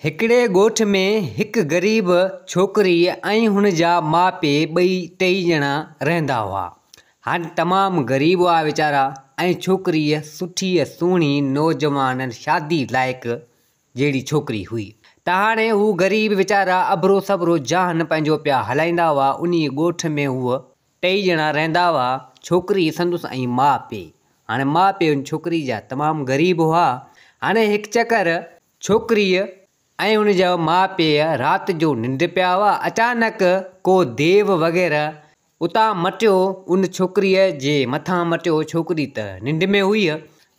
हिकिड़े ॻोठ में हिकु ग़रीब छोकिरी ऐं हुन जा माउ पीउ टेई ॼणा रहंदा हुआ। हाणे तमामु ग़रीब हुआ वीचारा ऐं छोकिरीअ सुठी सुहिणी नौजवान शादी लाइक़ु जहिड़ी छोकिरी हुई। त हाणे हू ग़रीब वीचारा अबरो सबरो जान पंहिंजो पिया हलाईंदा हुआ। उन ॻोठ में हूअ टेई ॼणा रहंदा हुआ, छोकिरी संदसि ऐं माउ पीउ। हाणे माउ पीउ उन छोकिरी जा तमामु ग़रीब हुआ। हाणे हिकु चकर छोकिरीअ ऐं उन जा माउ पीउ राति जो निंड पिया हुआ। अचानक को देव वग़ैरह उतां मटियो, उन छोकिरीअ जे मथां मटियो। छोकिरी त निंड में हुई।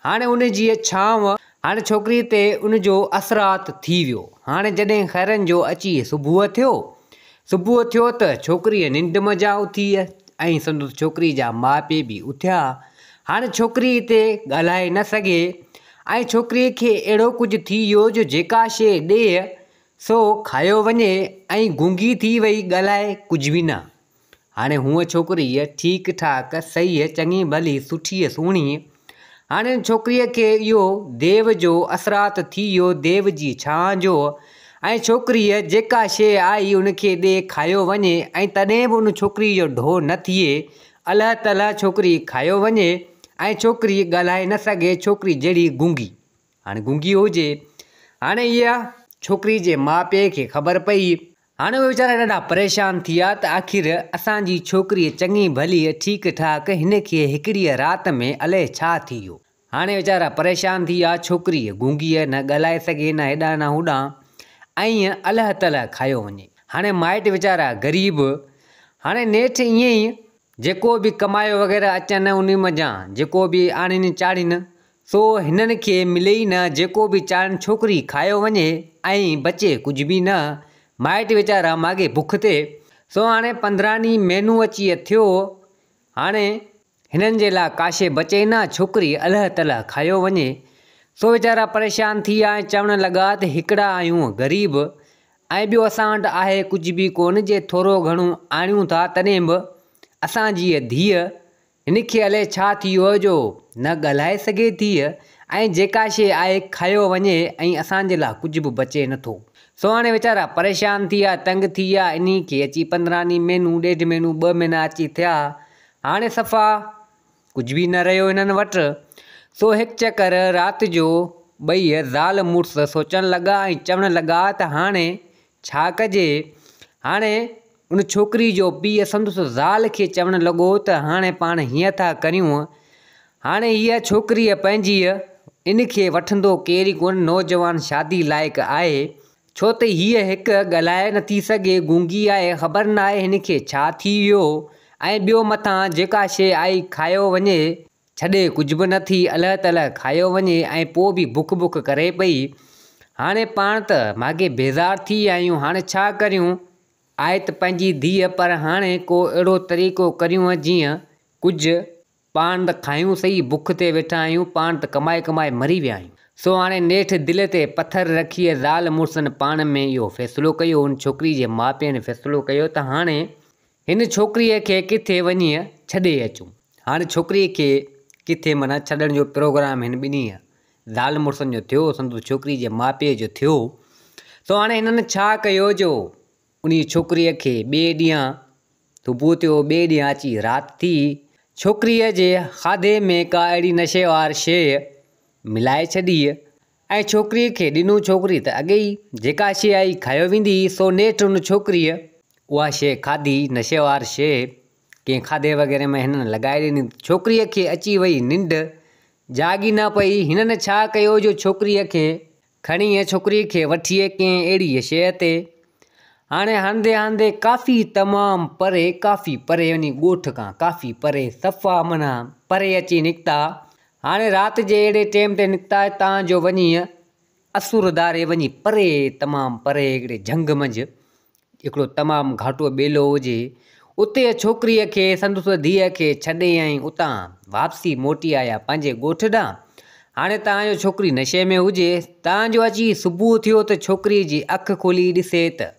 हाणे उन जी छांव हाणे छोकिरी ते उन जो असरात थी वियो। हाणे जॾहिं खैरनि जो अची सुबुह थियो त छोकिरीअ निंड मज़ा उथी ऐं संदसि छोकिरी जा माउ पीउ बि उथिया। हाणे छोकिरी ते ॻाल्हाए न सघे ऐं छोकिरीअ खे अहिड़ो कुझु थी वियो जो जेका शइ ॾे सो खायो वञे ऐं गूंगी थी वई, ॻाल्हाए कुझु बि न। हाणे हूअ छोकिरी ठीकु ठाक सही चङी भली सुठी सुहिणी। हाणे छोकिरीअ खे इहो देव जो असरात थी वियो, देव जी छां जो। ऐं छोकिरीअ जेका शइ आई उनखे ॾे खायो वञे ऐं तॾहिं बि उन छोकिरी जो ढो न थिए। अलाह तला छोकिरी खायो वञे ऐं छोकिरी ॻाल्हाए न सघे, छोकिरी जहिड़ी गूंगी। हाणे गूंगी हुजे। हाणे इहा छोकिरी जे माउ पीउ खे ख़बर पई। हाणे उहे वीचारा ॾाढा परेशान थी विया त आख़िर असांजी छोकिरी चङी भली ठीकु ठाक, हिन खे हिकिड़ीअ राति में अलाए छा थी वियो। हाणे वीचारा परेशान थी विया। छोकिरी गूंगीअ न ॻाल्हाए सघे, न हेॾां न होॾां, ऐं अलाह तला खायो वञे। हाणे माइट वीचारा ग़रीब। हाणे नेठि ईअं ई जेको बि कमायो वग़ैरह अचनि उन मज़ा जेको बि आणीनि चाढ़ीनि सो हिननि खे मिले ई न। जेको बि चाढ़नि छोकिरी खायो वञे ऐं बचे कुझु बि न। माइट वीचारा माॻे बुख ते। सो हाणे 15 ॾींहं महीनो अची थियो। हाणे हिननि जे लाइ काशे बचे न, छोकिरी अलाह तला खायो वञे। सो वीचारा परेशान थी विया ऐं चवणु लॻा त हिकिड़ा आहियूं ग़रीब ऐं ॿियो असां वटि आहे कुझु बि कोन, जे थोरो घणो आणियूं था तॾहिं बि असांजी धीअ हिनखे अलाए छा थी वियो जो न ॻाल्हाए सघे थी ऐं जेका शइ आहे खायो वञे ऐं असांजे लाइ कुझु बि बचे नथो। सो हाणे वीचारा परेशान थी विया, तंग थी विया। इन खे अची 15 ॾींहं महीनो, 1.5 महीनो, 2 महीना अची थिया। हाणे सफ़ा कुझु बि न रहियो हिननि वटि। सो हिकु चकर राति जो ॿई ज़ाल मुड़ुसु सोचणु लॻा ऐं चवणु लॻा त हाणे छा कजे। हाणे उन छोकिरी जो पीउ संदसि ज़ाल खे चवणु लॻो त हाणे पाण हीअं था करियूं। हाणे हीअ छोकिरीअ पंहिंजी इन खे वठंदो केरु कोन, नौजवान शादी लाइक़ु आहे। छो त हीअ हिकु ॻाल्हाए नथी सघे, गूंगी आहे, ख़बर न आहे हिन खे छा थी वियो। ऐं ॿियो मथां जेका शइ आई खायो वञे, छॾे कुझु बि न थी, अलाह ताला खायो वञे ऐं पोइ बि बुख बुख करे पई। हाणे पाण त माॻे बेज़ार थी विया आहियूं। हाणे छा करियूं। आहे त पंहिंजी धीअ, पर हाणे को अहिड़ो तरीक़ो करियूं जीअं कुझु पाण त खायूं सही, बुख ते वेठा आहियूं, पाण त कमाए कमाए मरी विया आहियूं। सो हाणे नेठि दिलि ते पथर रखी ज़ाल मुड़ुसनि पाण में इहो फ़ैसिलो कयो। उन छोकिरी जे माउ पीउ फ़ैसिलो कयो त हाणे हिन छोकिरीअ खे किथे वञी छॾे अचूं। हाणे छोकिरीअ खे किथे माना छॾण जो प्रोग्राम हिन ॿिन्ही ज़ाल मुड़ुसनि जो थियो, संदसि छोकिरी जे माउ पीउ जो थियो। सो हाणे हिननि छा कयो जो उन छोकिरीअ खे ॿिए ॾींहुं सुबुह थियो, ॿिए ॾींहुं अची राति थी। छोकिरीअ जे खाधे में का अहिड़ी नशेवार शइ मिलाए छॾी ऐं छोकिरीअ खे ॾिनो। छोकिरी त अॻे ई जेका शइ आई खायो वेंदी। सो नेठि उन छोकिरीअ उहा शइ खाधी, नशेवार शइ कंहिं खाधे वग़ैरह में हिननि लॻाए ॾिनी। छोकिरीअ खे अची वई निंड, जागी न पई। हिननि छा कयो जो छोकिरीअ खे खणी छोकिरीअ खे वठी कंहिं अहिड़ी शइ ते हाणे हंधे हंधे काफ़ी तमामु काफ़ी परे वञी, ॻोठ खां काफ़ी परे, सफ़ा माना परे अची निकिता। हाणे राति जे अहिड़े टाइम ते निकिता तव्हांजो वञी असुरदारे वञी परे, तमामु परे हिकिड़े झंग मंझि हिकिड़ो तमामु घाटो ॿेलो हुजे, उते छोकिरीअ खे संदसि धीअ खे छॾे ऐं उतां वापसी मोटी आया पंहिंजे ॻोठ ॾांहुं। हाणे तव्हांजो छोकिरी नशे में हुजे, तव्हांजो अची सुबुह थियो त छोकिरीअ जी अखि खोली ॾिसे त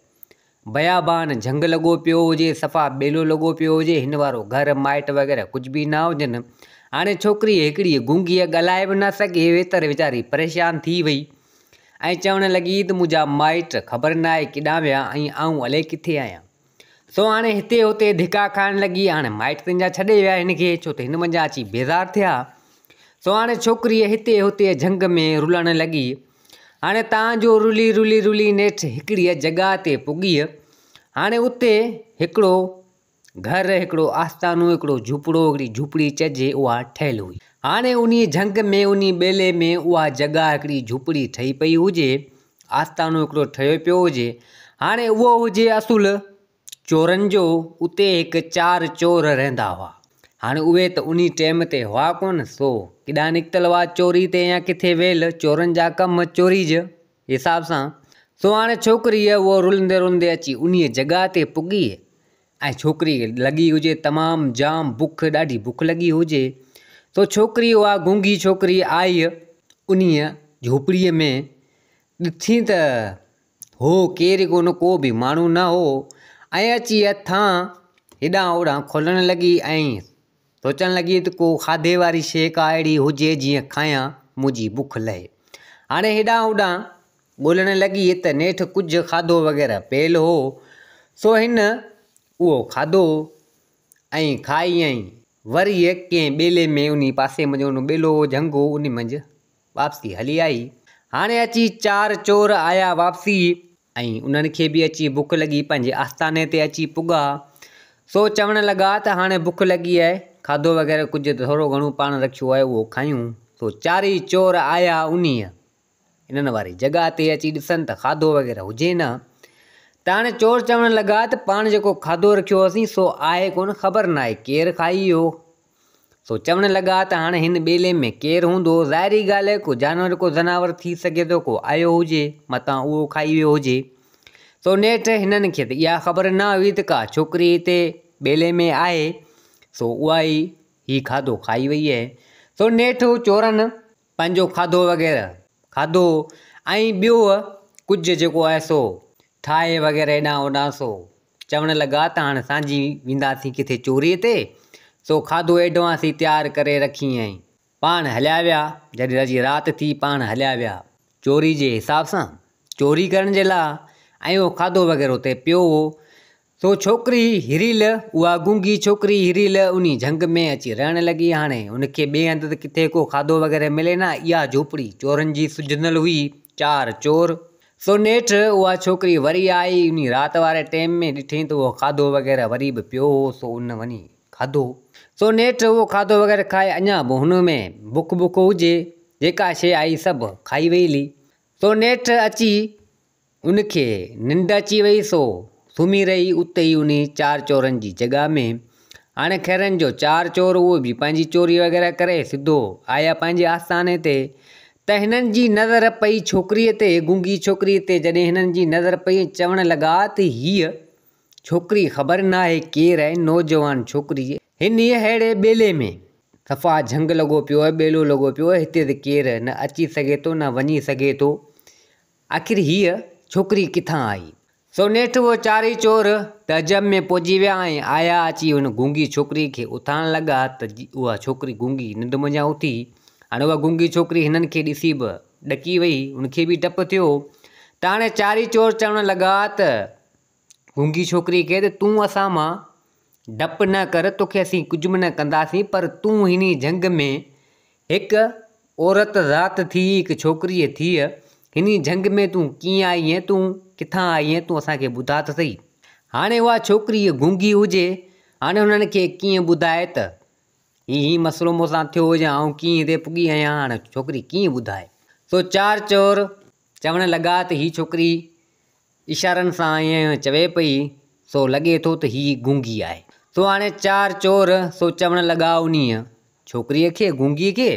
बयाबान झंग लॻो पियो हुजे, सफ़ा ॿेलो लॻो पियो हुजे, हिन वारो घर माइट वग़ैरह कुझु बि न हुजनि। हाणे छोकिरी हिकिड़ी गूंगी ॻाल्हाए बि न सघे, वेतर वीचारी परेशान थी वई ऐं चवणु लॻी त मुंहिंजा माइट ख़बर न आहे केॾांहुं विया ऐं आऊं अलाए किथे आहियां। सो हाणे हिते हुते धिका खाइण लॻी। हाणे माइट तुंहिंजा छॾे विया हिनखे, छो त हिन मंझां अची बेज़ार थिया। सो हाणे छोकिरीअ हिते हुते झंग में रुलणु लॻी। हाणे तव्हांजो रुली रुली रुली नेठि हिकिड़ीअ जॻह ते पुॻी। हाणे उते हिकिड़ो घरु, हिकिड़ो आस्थानो, हिकिड़ो झूपड़ो, हिकिड़ी झूपड़ी चइजे, उहा ठहियलु हुई। हाणे उन झंग में, उन ॿेले में उहा जॻह हिकिड़ी झूपड़ी ठही पई हुजे, आस्थानो हिकिड़ो ठहियो पियो हुजे। हाणे उहो हुजे असुलु चोरनि जो। उते हिकु 4 चोर रहंदा हुआ। हाणे उहे त उन टाइम ते हुआ कोन, सो केॾांहुं निकितल हुआ चोरी ते या किथे वेल, चोरनि जा कम चोरी जे हिसाब सां। सो हाणे छोकिरीअ उहो रुलंदे रुलंदे अची उन जॻह ते पुॻी ऐं छोकिरी लॻी हुजे तमामु जाम बुख, ॾाढी बुख लॻी हुजे। सो छोकिरी, उहा गूंगी छोकिरी आई उन झोपड़ीअ में, ॾिठी त हो केरु कोन, को बि माण्हू न हो। ऐं अची हथां हेॾां होॾां खोलणु लॻी ऐं सोचणु लॻी त को खाधे वारी शइ का अहिड़ी हुजे जीअं खायां, मुंहिंजी बुख लहे। हाणे हेॾां होॾां ॻोल्हणु लॻी त नेठि कुझु खाधो वग़ैरह पियल हो। सो हिन उहो खाधो ऐं खाई ऐं वरी कंहिं ॿेले में, उन पासे में उन ॿेलो झंग हो, उन मंझि वापसी हली आई। हाणे अची 4 चोर आया वापसी ऐं उन्हनि खे बि अची बुख लॻी, पंहिंजे आस्थाने ते अची पुॻा। सो चवणु लॻा त हाणे बुख लॻी आहे, खाधो वग़ैरह कुझु त थोरो घणो पाण रखियो आहे उहो खायूं। सो 4 चोर आया उन इन्हनि वारी जॻह ते अची ॾिसनि त खाधो वग़ैरह हुजे न। त हाणे चोर चवणु लॻा त पाण जेको खाधो रखियो हुअसीं सो आहे कोन, ख़बर न आहे केरु खाई वियो। सो चवणु लॻा त हाणे हिन ॿेले में केरु हूंदो, ज़ाहिरी ॻाल्हि आहे को जानवर, को जनावर थी सघे थो, को आयो हुजे मतां उहो खाई वियो हुजे। सो नेठि हिननि खे त इहा ख़बर न हुई त का छोकिरी हिते ॿेले में आहे, सो उहा ई हीउ खाधो खाई वई आहे। सो नेठि चोरनि पंहिंजो खाधो वग़ैरह खाधो ऐं ॿियो कुझु जेको आहे सो ठाहे वग़ैरह हेॾां होॾां। सो चवणु लॻा त हाणे सांझी वेंदासीं किथे चोरीअ ते। सो खाधो एडवांस ई तयारु करे रखी ऐं पाण हलिया विया। जॾहिं अॼु राति थी पाण हलिया विया चोरी जे हिसाब सां, चोरी करण जे लाइ। ऐं उहो खाधो वग़ैरह उते पियो हो। सो छोकिरी हिरील, उहा गूंगी छोकिरी हिरील उन झंग में अची रहणु लॻी। हाणे उनखे ॿिए हंधि त किथे को खाधो वग़ैरह मिले न, इहा झोपड़ी चोरनि जी सुजनल हुई, 4 चोर। सो नेठि उहा छोकिरी वरी आई उन राति वारे टाइम में, ॾिठईं त उहो खाधो वग़ैरह वरी बि पियो हो। सो उन वञी खाधो। सो नेठि उहो खाधो वग़ैरह खाए, अञा बि हुन में बुख हुजे, जेका शइ आई सभु खाई वेली। सो नेठि अची उनखे निंड अची वई। सो सुम्ही रही उते ई उन 4 चोरनि जी जॻह में। हाणे ख़ैरनि जो 4 चोर उहे बि पंहिंजी चोरी वग़ैरह करे सिधो आया पंहिंजे आस्थाने ते। त हिननि जी नज़र पई छोकिरीअ ते, गूंगी छोकिरीअ ते। जॾहिं हिननि जी नज़र पई, चवणु लॻा त हीअ छोकिरी ख़बर न आहे केरु आहे, नौजवान छोकिरी हिन अहिड़े ॿेले में, सफ़ा झंग लॻो पियो आहे, ॿेलो लॻो पियो आहे, हिते त केरु न अची सघे थो न वञी सघे थो। आख़िर हीअ छोकिरी किथां आई? सो नेठि उहो 4 चोर तहज़ब में पहुची विया ऐं आया अची हुन गूंगी छोकिरी खे उथारणु लॻा त उहा छोकिरी गूंगी निंड मंझां उथी। हाणे उहा गूंगी छोकिरी हिननि खे ॾिसी बि ॾकी वई, उनखे बि डपु थियो। त हाणे 4 चोर चवणु लॻा त गूंगी छोकिरी खे त तूं असां मां डपु न कर, तोखे असीं कुझु बि न कंदासीं, पर तूं हिन जंग में हिकु औरत ज़ात थी, हिकु छोकिरीअ थी, हिन जंग में तूं कीअं आई आहीं, तूं किथां आई आहीं, तूं असांखे ॿुधा त सही। हाणे उहा छोकिरी गूंगी हुजे, हाणे हुननि खे कीअं ॿुधाए त हीउ मसइलो मूंसां थियो हुजे, ऐं कीअं हिते पुॻी आहियां, हाणे छोकिरी कीअं ॿुधाए। सो 4 चोर चवणु लॻा त हीअ छोकिरी इशारनि सां ईअं चवे पई, सो लॻे थो त हीअ गूंगी आहे। सो हाणे 4 चोर सो चवणु लॻा उन छोकिरीअ खे, गूंगी खे,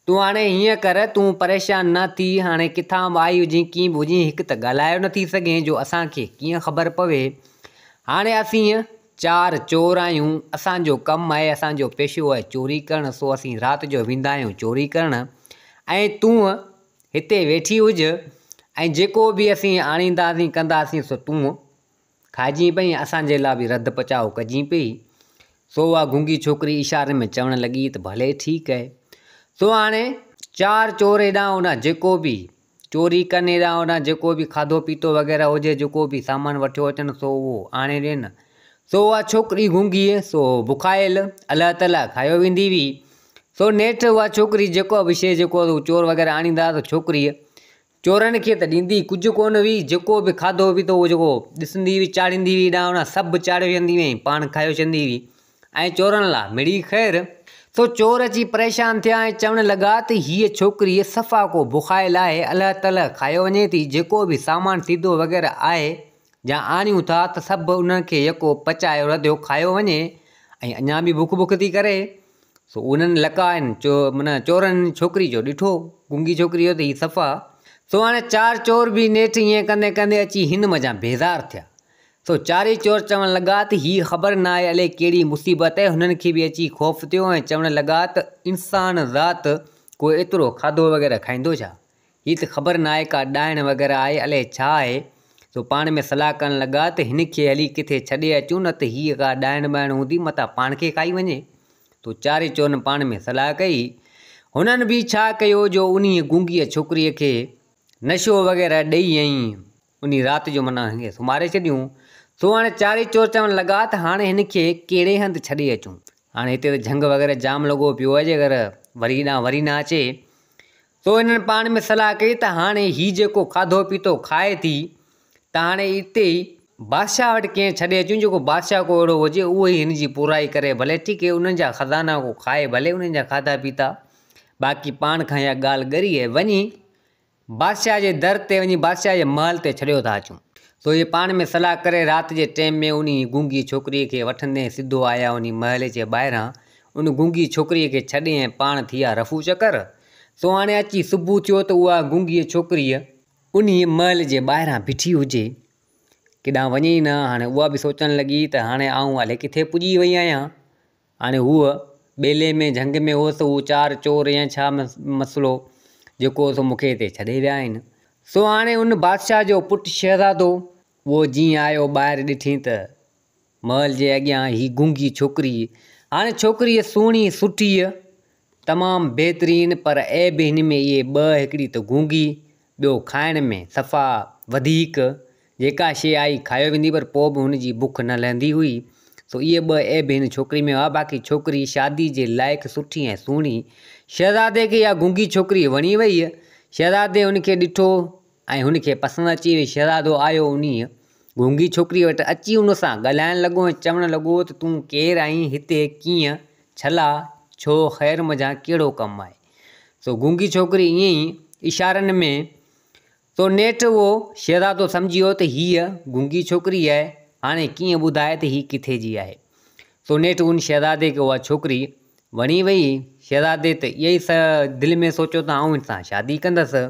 तूं हाणे हीअं कर, तूं परेशान न थी, हाणे किथां बि आई हुजे, कीअं बि हुजे, हिकु त ॻाल्हायो नथी सघे जो असांखे कीअं ख़बर पवे। हाणे असीं 4 चोर आहियूं, असांजो कमु आहे, असांजो पेशो आहे चोरी करणु। सो असीं राति जो वेंदा आहियूं चोरी करणु, ऐं तूं हिते वेठी हुज, ऐं जेको बि असीं आणींदासीं कंदासीं सो तूं खाइजी पई, असांजे लाइ बि रधु पचाओ कजी पई। सो उहा गूंगी छोकिरी इशारे में चवणु लॻी त भले ठीकु आहे। सो हाणे 4 चोर हेॾां होॾां जेको बि चोरी कनि हेॾां होॾां जेको बि खाधो पीतो वग़ैरह हुजे, जेको बि सामान वठियो अचनि सो उहो आणे ॾियनि। सो उहा छोकिरी गूंगी सो बुखायल अलाह ताला खायो वेंदी हुई। सो नेठि उहा छोकिरी जेको बि शइ जेको चोर वग़ैरह आणींदा त छोकिरी चोरनि खे त ॾींदी कुझु कोन हुई। जेको बि खाधो पीतो उहो जेको ॾिसंदी हुई चाढ़ींदी हुई हेॾां होॾां सभु चाढ़े वेंदी हुई, पाण खायो छॾंदी हुई ऐं चोरनि लाइ मिड़ी ख़ैरु। सो चोर अची परेशान थिया ऐं चवणु लॻा त हीअ छोकिरी सफ़ा को बुखायल आहे, अलाह ताला खायो वञे थी। जेको बि सामान सीधो वग़ैरह आहे या आणियूं था त सभु उन्हनि खे यको पचायो रधियो खायो वञे ऐं अञा बि बुख थी करे। सो उन्हनि लकाइनि माना चोरनि छोकिरी जो ॾिठो गूंगी छोकिरी जो त हीअ सफ़ा। सो हाणे 4 चोर बि नेठि ईअं कंदे कंदे अची हिन मज़ा बेज़ार थिया। सो 4 चोर चवणु लॻा त हीअ ख़बर न आहे अलाए कहिड़ी मुसीबत आहे। हुननि खे बि अची ख़ौफ़ थियो ऐं चवणु लॻा त इंसान ज़ात को एतिरो खाधो वग़ैरह खाईंदो छा, हीअ त ख़बर न आहे का ॾाइण वग़ैरह आहे अलाए छा आहे। सो पाण में सलाह करणु लॻा त हिन खे हली किथे छॾे अचूं, न त हीअ का ॾाइण ॿाइण हूंदी मथां पाण खे खाई वञे। तो 4 चोरनि पाण में सलाह कई। हुननि बि छा कयो जो उन गूंगीअ छोकिरीअ खे नशो वग़ैरह ॾेई ऐं उन राति जो माना हिन खे सुम्हारे छॾियूं। सो हाणे 4 चोर चवणु लॻा त हाणे हिन खे कहिड़े हंधि छॾे अचूं। हाणे हिते त झंग वग़ैरह जाम लॻो पियो आहे जे अगरि वरी न अचे। सो हिननि पाण में सलाह कई त हाणे हीउ जेको खाधो पीतो खाए थी त हाणे हिते ई बादशाह वटि कंहिं छॾे अचूं जेको बादशाह को अहिड़ो हुजे उहो ई हिन जी पुराई करे भले ठीकु आहे, उन्हनि जा ख़ज़ाना को खाए भले उन्हनि जा खाधा पीता, बाक़ी पाण खां इहा ॻाल्हि ॻरी आहे। वञी बादशाह जे दर ते वञी बादशाह जे महल ते छॾियो था अचूं। सो इहे पाण में सलाह करे राति जे टाइम में उन गूंगी छोकिरीअ खे वठंदे सिधो आया उन महल जे ॿाहिरां। उन गूंगी छोकिरीअ खे छॾे ऐं पाण थी विया रफ़ू चकर। सो हाणे अची सुबुह थियो त उहा गूंगीअ छोकिरीअ उन महल जे ॿाहिरां बीठी हुजे, केॾांहुं वञे ई न। हाणे उहा बि सोचणु लॻी त हाणे आऊं हले किथे पुॼी वई आहियां। हाणे हूअ ॿेले में झंग में हुअसि, उहो 4 चोर या छा मसइलो जेको सो मूंखे हिते छॾे विया आहिनि। सो हाणे उन बादशाह जो पुटु शहज़ादो उहो जीअं आयो ॿाहिरि ॾिठी त महल जे अॻियां ही गूंगी छोकिरी। हाणे छोकिरीअ सुहिणी सुठी तमामु बहितरीनु, पर ऐब हिन में इहे 2, हिकिड़ी त गूंगी, ॿियो खाइण में सफ़ा वधीक जेका शइ आई खायो वेंदी पर पोइ बि हुनजी बुख न लहंदी हुई। सो इहे 2 ऐब हिन छोकिरी में हुआ। बाक़ी छोकिरी शादी जे लाइक़ु सुठी ऐं सुहिणी। शहज़ादे खे इहा गूंगी छोकिरी वणी वई। शहज़ादे हुनखे ॾिठो ऐं हुनखे पसंदि अची वई। शहज़ादो आयो उन गूंगी छोकिरी वटि अची हुन सां ॻाल्हाइणु लॻो ऐं चवणु लॻो त तूं केरु आहीं, हिते कीअं, छला, छो, ख़ैरु मज़ा कहिड़ो कमु आहे। सो गूंगी छोकिरी ईअं ई इशारनि में। सो नेठि उहो शहज़ादो सम्झी वियो त हीअ गूंगी छोकिरी आहे, हाणे कीअं ॿुधाए त हीअ किथे जी आहे। सो नेठि उन शहज़ादे खे उहा छोकिरी वणी वई। शहज़ादे त इहा ई दिलि में सोचियो त आऊं हिन सां शादी कंदसि।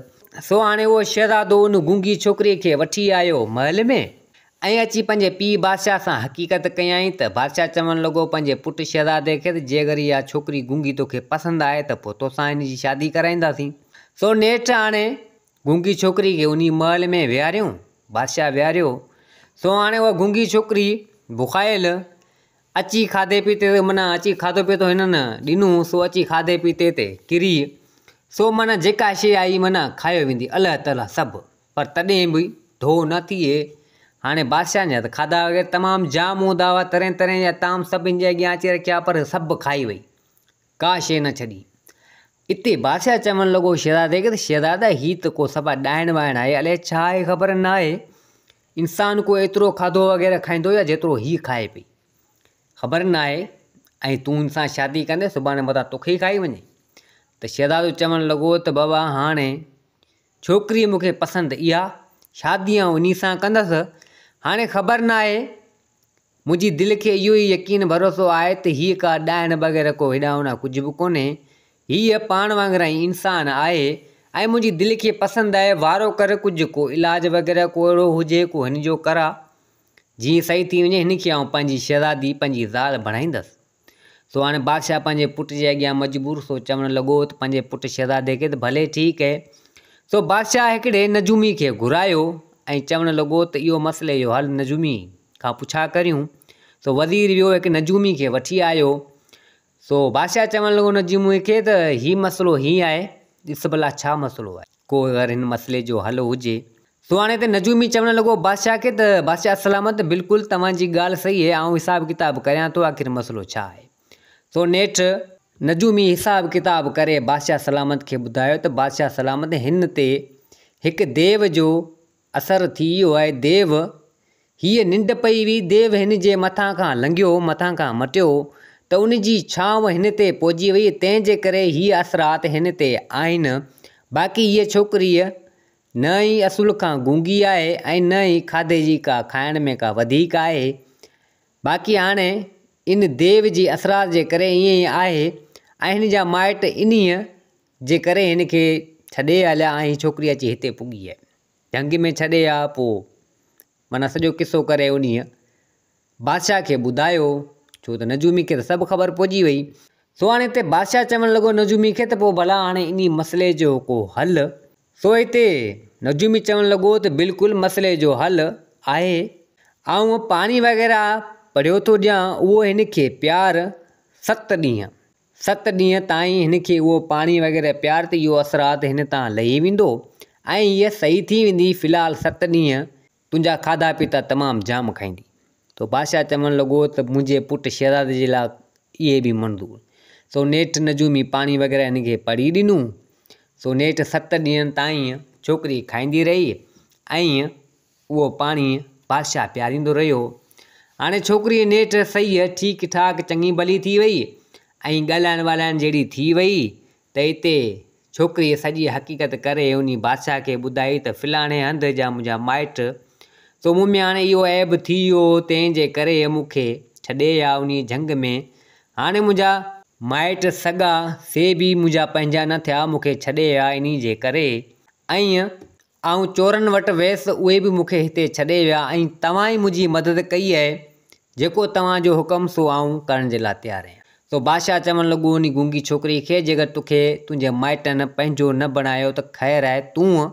सो हाणे उहो शहज़ादो उन गूंगी छोकिरीअ खे वठी आयो महल में ऐं अची पंहिंजे पीउ बादशाह सां हक़ीक़त कयईं। त बादशाह चवणु लॻो पंहिंजे पुटु शहज़ादे खे त जे अगरि इहा छोकिरी गूंगी तोखे पसंदि आहे त पोइ तोसां हिन जी शादी कराईंदासीं। सो नेठि हाणे गूंगी छोकिरी खे उन महल में विहारियूं, बादशाह विहारियो। सो हाणे उहा गूंगी छोकिरी बुखायल अची खाधे पीते ते माना अची खाधो पीतो हिननि ॾिनो। सो अची खाधे पीते ते किरी। सो माना जेका शइ आई माना खायो वेंदी अलाह ताला सभु, पर तॾहिं बि धो न थिए। हाणे बादशाह जा त खाधा वग़ैरह तमामु जाम हूंदा हुआ, तरह तरह जा ताम सभिनि जे अॻियां अची रखिया, पर सभु खाई वई, का शइ न छॾी। हिते बादशाह चवणु लॻो शहज़ादे खे त शहज़ादा हीअ त को सफ़ा ॾाइण वाइण आहे, अलाए छा आहे ख़बर न आहे। इंसानु को एतिरो खाधो वग़ैरह खाईंदो या जेतिरो हीअ खाए पई, ख़बर न आहे। ऐं तूं हिन सां शादी कंदे सुभाणे मथां तोखे ई खाई वञे। त शहज़ादो चवणु लॻो त बाबा हाणे छोकिरी मूंखे पसंदि इहा, शादी आऊं इन सां कंदसि। हाणे ख़बर न आहे, मुंहिंजी दिलि खे इहो ई यकीन भरोसो आहे त हीअ का ॾाइण वग़ैरह को हेॾां होॾां कुझु बि कोन्हे। हीअ पाण वांगुरु ई इंसानु आहे ऐं मुंहिंजी दिलि खे पसंदि आहे। वारो कर कुझु को इलाज वग़ैरह को अहिड़ो हुजे को हिन जो करा, जीअं सही थी वञे। हिन खे आउं पंहिंजी शहज़ादी पंहिंजी ज़ाल बणाईंदसि। सो हाणे बादशाह पंहिंजे पुट जे अॻियां मजबूर सो चवणु लॻो त पंहिंजे पुटु शहज़ादे खे त भले ठीकु आहे। सो बादशाह हिकिड़े नजूमी खे घुरायो ऐं चवणु लॻो त इहो मसइले जो हल नजूमी खां पुछा करियूं। सो वज़ीर वियो हिकु नजूमी खे वठी आयो। सो बादशाह चवणु लॻो नजूमी खे त हीउ मसइलो हीअं आहे, ॾिस भला छा मसइलो आहे। को अगरि हिन मसइले जो हल हुजे। सो हाणे हिते नजूमी चवणु लॻो बादशाह खे त बादशाह सलामत बिल्कुलु तव्हांजी ॻाल्हि सही आहे, आउं हिसाबु किताबु करियां थो आख़िर मसइलो छा आहे। सो नेठि नजूमी हिसाबु किताबु करे बादशाह सलामत खे ॿुधायो त बादशाह सलामत हिन ते हिकु देव जो असरु थी वियो आहे। देव हीअ निंड पई हुई, देव हिन जे मथां खां लंघियो, मथां खां मटियो त उन जी छांव हिन ते पहुची वई, तंहिंजे करे हीअ असरात हिन ते आहिनि। बाक़ी हीअ छोकिरीअ न ई असुल खां गूंगी आहे ऐं न ई खाधे जी का खाइण में का वधीक आहे। बाक़ी हाणे इन देव जी असरात जे करे ईअं ई आहे ऐं हिन जा माइट इन्हीअ जे करे हिन खे छॾे हलिया ऐं हीअ छोकिरी अची हिते पुॻी आहे। जंग में छॾे आहे, पोइ माना सॼो किसो करे उन्हीअ बादशाह खे ॿुधायो, छो त नजूमी खे त सभु ख़बर पइजी वई। सो हाणे हिते बादशाह चवणु लॻो नजूमी खे त पोइ भला हाणे इन मसइले जो को हल। सो हिते नजूमी चवणु लॻो त बिल्कुलु मसइले जो हल आहे। ऐं पाणी वग़ैरह पढ़ियो थो ॾियां, उहो हिन खे प्यारु 7 ॾींहं ताईं हिन खे उहो पाणी वग़ैरह प्यार त इहो असरात हिन तां लही वेंदो ऐं हीअ सही थी वेंदी। फ़िलहालु 7 ॾींहं तुंहिंजा खाधा पीता तमामु जाम खाईंदी। तो बादशाह चवणु लॻो त मुंहिंजे पुटु शहज़ादे जे लाइ इहे बि मंज़ूर। सो नेठि नजूमी पाणी वग़ैरह हिन खे पढ़ी ॾिनूं। सो नेठि 7 ॾींहंनि ताईं छोकिरी खाईंदी रही ऐं उहो पाणी बादशाह पीआरींदो रहियो। हाणे छोकिरी नेठि सही आहे, ठीकु ठाक चङी भली थी वई ऐं ॻाल्हाइण ॿाल्हाइण जहिड़ी थी वई त हिते छोकिरीअ सॼी हक़ीक़त करे उन बादशाह खे ॿुधाई त फ़लाणे हंधि जा मुंहिंजा माइट, सो मूं में हाणे इहो ऐब थी वियो, तंहिंजे करे मूंखे छॾे विया उन जंग में। हाणे मुंहिंजा माइट सॻा से बि मुंहिंजा पंहिंजा न थिया, मूंखे छॾे विया इन जे करे। ऐं आउं चोरनि वटि वियसि, उहे बि मूंखे हिते छॾे विया ऐं तव्हां ई मुंहिंजी मदद कई आहे। जेको तव्हांजो हुकुम सो आउं करण जे लाइ तयारु आहियां। सो बादशाह चवणु लॻो उन गूंगी छोकिरी खे, जेकर तोखे तुंहिंजे माइटनि पंहिंजो न बणायो त ख़ैरु आहे, तूं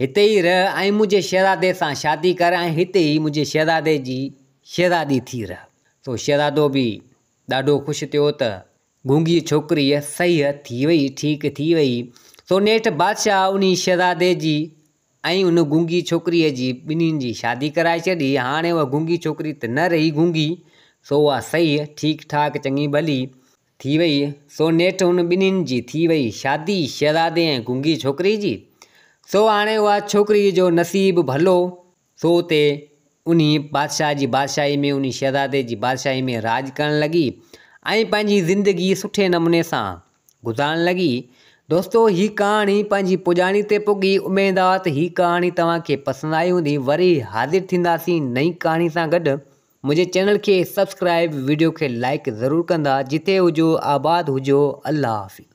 हिते ई रह ऐं मुंहिंजे शहज़ादे सां शादी कर ऐं हिते ई मुंहिंजे शहज़ादे जी शहज़ादी थी रह। सो शहज़ादो बि ॾाढो ख़ुशि थियो त गूंगी छोकिरीअ सही थी वई, ठीकु थी वई। सो नेठि बादशाह उन शहज़ादे जी ऐं उन गूंगी छोकिरीअ जी ॿिन्हिनि जी शादी कराए छॾी। हाणे उहा गूंगी छोकिरी त न रही गूंगी, सो उहा सही ठीकु ठाक चङी भली थी वई। सो नेठि हुन ॿिन्हिनि जी थी वई शादी, शहज़ादे ऐं गूंगी छोकिरी जी। सो हाणे उहा छोकिरी जो नसीबु भलो, सो उते उन बादशाह जी बादशाही में, उन शहज़ादे जी बादशाही में राज करणु लॻी ऐं पंहिंजी ज़िंदगी सुठे नमूने सां गुज़ारणु लॻी। दोस्तो, हीअ कहाणी पंहिंजी पुॼाणी ते पुॻी। उमेद आहे त हीअ कहाणी तव्हांखे पसंदि आई हूंदी। वरी हाज़िर थींदासीं नई कहाणी सां गॾु। मुंहिंजे चैनल खे सब्सक्राइब, वीडियो खे लाइक ज़रूरु कंदा। जिते हुजो आबाद हुजो। अल्लाह हाफ़िज़।